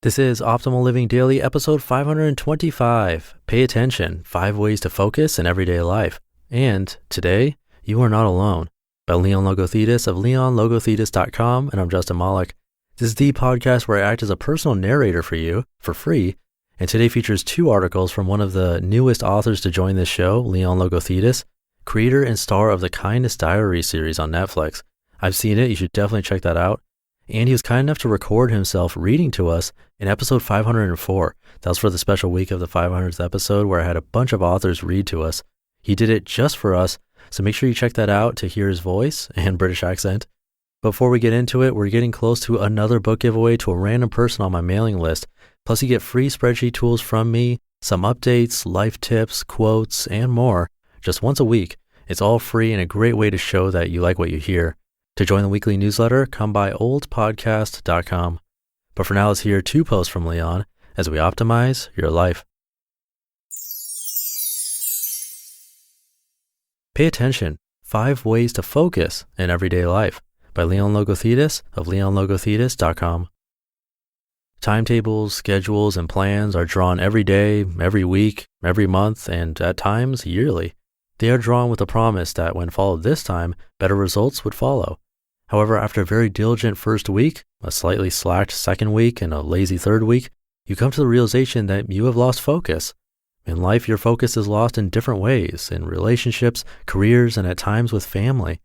This is Optimal Living Daily, episode 525. Pay attention, 5 ways to focus in everyday life. And today, you are not alone. By Leon Logothetis of leonlogothetis.com, and I'm Justin Malik. This is the podcast where I act as a personal narrator for you for free. And today features 2 articles from one of the newest authors to join this show, Leon Logothetis, creator and star of the Kindness Diaries series on Netflix. I've seen it. You should definitely check that out. And he was kind enough to record himself reading to us in episode 504. That was for the special week of the 500th episode where I had a bunch of authors read to us. He did it just for us, so make sure you check that out to hear his voice and British accent. Before we get into it, we're getting close to another book giveaway to a random person on my mailing list. Plus you get free spreadsheet tools from me, some updates, life tips, quotes, and more, just once a week. It's all free and a great way to show that you like what you hear. To join the weekly newsletter, come by oldpodcast.com. But for now, let's hear 2 posts from Leon as we optimize your life. Pay attention, 5 ways to focus in everyday life. By Leon Logothetis of leonlogothetis.com. Timetables, schedules, and plans are drawn every day, every week, every month, and at times yearly. They are drawn with the promise that when followed this time, better results would follow. However, after a very diligent first week, a slightly slacked second week, and a lazy third week, you come to the realization that you have lost focus. In life, your focus is lost in different ways, in relationships, careers, and at times with family.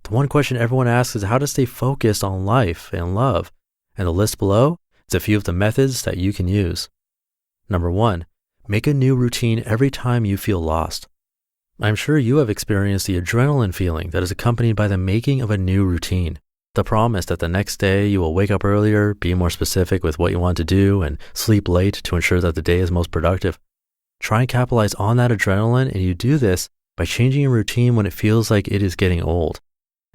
The one question everyone asks is how to stay focused on life and love, and the list below is a few of the methods that you can use. Number 1, make a new routine every time you feel lost. I'm sure you have experienced the adrenaline feeling that is accompanied by the making of a new routine. The promise that the next day you will wake up earlier, be more specific with what you want to do, and sleep late to ensure that the day is most productive. Try and capitalize on that adrenaline, and you do this by changing your routine when it feels like it is getting old.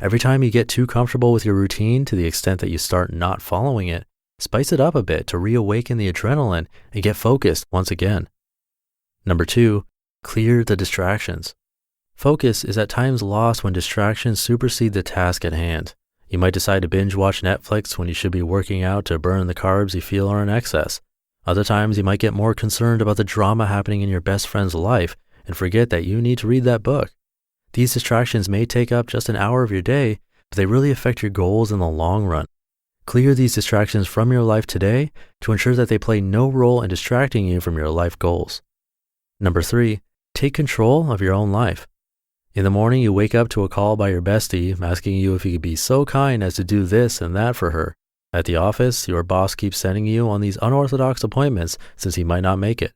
Every time you get too comfortable with your routine to the extent that you start not following it, spice it up a bit to reawaken the adrenaline and get focused once again. Number 2, clear the distractions. Focus is at times lost when distractions supersede the task at hand. You might decide to binge watch Netflix when you should be working out to burn the carbs you feel are in excess. Other times you might get more concerned about the drama happening in your best friend's life and forget that you need to read that book. These distractions may take up just an hour of your day, but they really affect your goals in the long run. Clear these distractions from your life today to ensure that they play no role in distracting you from your life goals. Number 3, take control of your own life. In the morning, you wake up to a call by your bestie asking you if you could be so kind as to do this and that for her. At the office, your boss keeps sending you on these unorthodox appointments since he might not make it.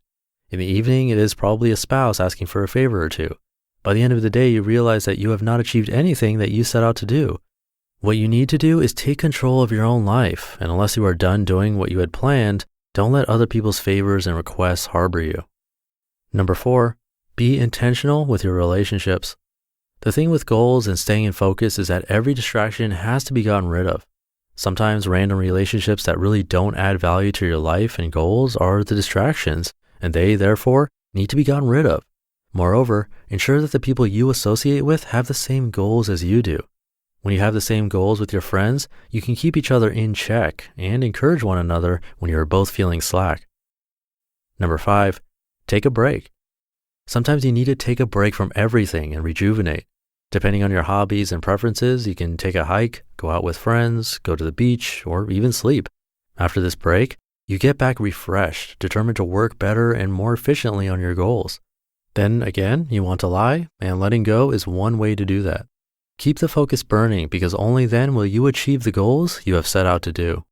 In the evening, it is probably a spouse asking for a favor or two. By the end of the day, you realize that you have not achieved anything that you set out to do. What you need to do is take control of your own life, and unless you are done doing what you had planned, don't let other people's favors and requests harbor you. Number 4, be intentional with your relationships. The thing with goals and staying in focus is that every distraction has to be gotten rid of. Sometimes random relationships that really don't add value to your life and goals are the distractions, and they, therefore, need to be gotten rid of. Moreover, ensure that the people you associate with have the same goals as you do. When you have the same goals with your friends, you can keep each other in check and encourage one another when you are both feeling slack. Number 5, take a break. Sometimes you need to take a break from everything and rejuvenate. Depending on your hobbies and preferences, you can take a hike, go out with friends, go to the beach, or even sleep. After this break, you get back refreshed, determined to work better and more efficiently on your goals. Then again, you want to lie, and letting go is one way to do that. Keep the focus burning because only then will you achieve the goals you have set out to do.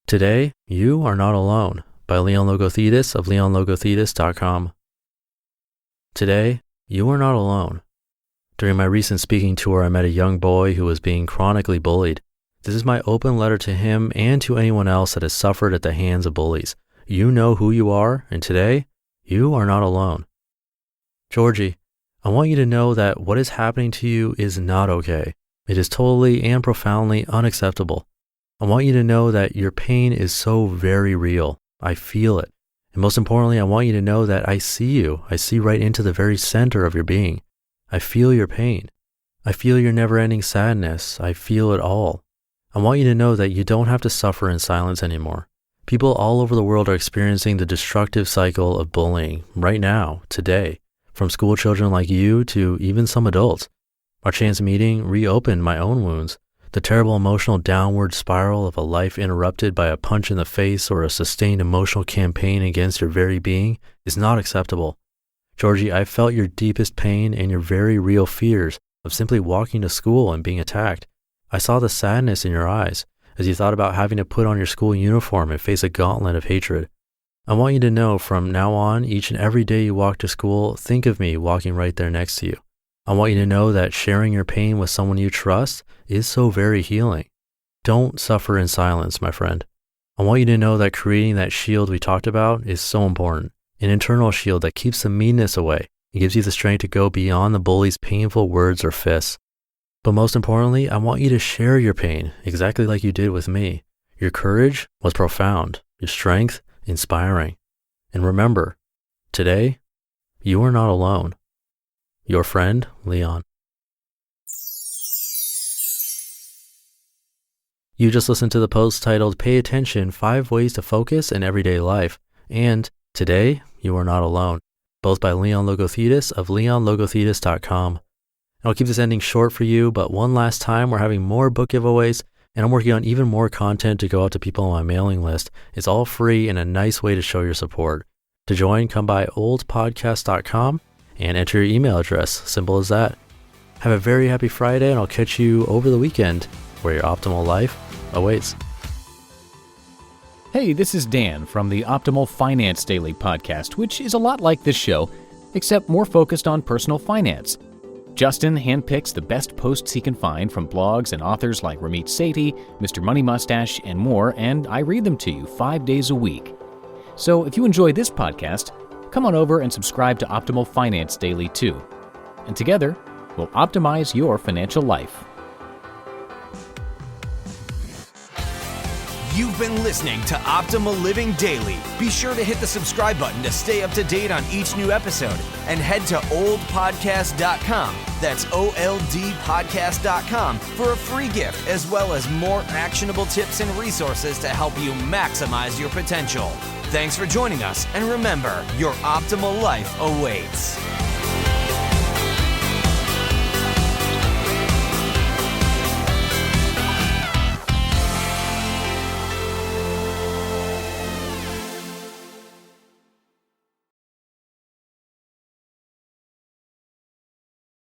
Today, you are not alone. By Leon Logothetis of leonlogothetis.com. Today, you are not alone. During my recent speaking tour, I met a young boy who was being chronically bullied. This is my open letter to him and to anyone else that has suffered at the hands of bullies. You know who you are, and today, you are not alone. Georgie, I want you to know that what is happening to you is not okay. It is totally and profoundly unacceptable. I want you to know that your pain is so very real. I feel it. And most importantly, I want you to know that I see you. I see right into the very center of your being. I feel your pain. I feel your never-ending sadness. I feel it all. I want you to know that you don't have to suffer in silence anymore. People all over the world are experiencing the destructive cycle of bullying right now, today, from school children like you to even some adults. Our chance meeting reopened my own wounds. The terrible emotional downward spiral of a life interrupted by a punch in the face or a sustained emotional campaign against your very being is not acceptable. Georgie, I felt your deepest pain and your very real fears of simply walking to school and being attacked. I saw the sadness in your eyes as you thought about having to put on your school uniform and face a gauntlet of hatred. I want you to know from now on, each and every day you walk to school, think of me walking right there next to you. I want you to know that sharing your pain with someone you trust is so very healing. Don't suffer in silence, my friend. I want you to know that creating that shield we talked about is so important. An internal shield that keeps the meanness away. It gives you the strength to go beyond the bully's painful words or fists. But most importantly, I want you to share your pain exactly like you did with me. Your courage was profound, your strength inspiring. And remember, today, you are not alone. Your friend, Leon. You just listened to the post titled Pay Attention, 5 Ways to Focus in Everyday Life, and Today, You Are Not Alone, both by Leon Logothetis of leonlogothetis.com. I'll keep this ending short for you, but one last time, we're having more book giveaways, and I'm working on even more content to go out to people on my mailing list. It's all free and a nice way to show your support. To join, come by oldpodcast.com and enter your email address. Simple as that. Have a very happy Friday, and I'll catch you over the weekend where your optimal life awaits. Hey, this is Dan from the Optimal Finance Daily podcast, which is a lot like this show, except more focused on personal finance. Justin handpicks the best posts he can find from blogs and authors like Ramit Sethi, Mr. Money Mustache, and more, and I read them to you 5 days a week. So if you enjoy this podcast, come on over and subscribe to Optimal Finance Daily too. And together, we'll optimize your financial life. You've been listening to Optimal Living Daily. Be sure to hit the subscribe button to stay up to date on each new episode, and head to oldpodcast.com. That's OLDpodcast.com for a free gift, as well as more actionable tips and resources to help you maximize your potential. Thanks for joining us, and remember, your optimal life awaits.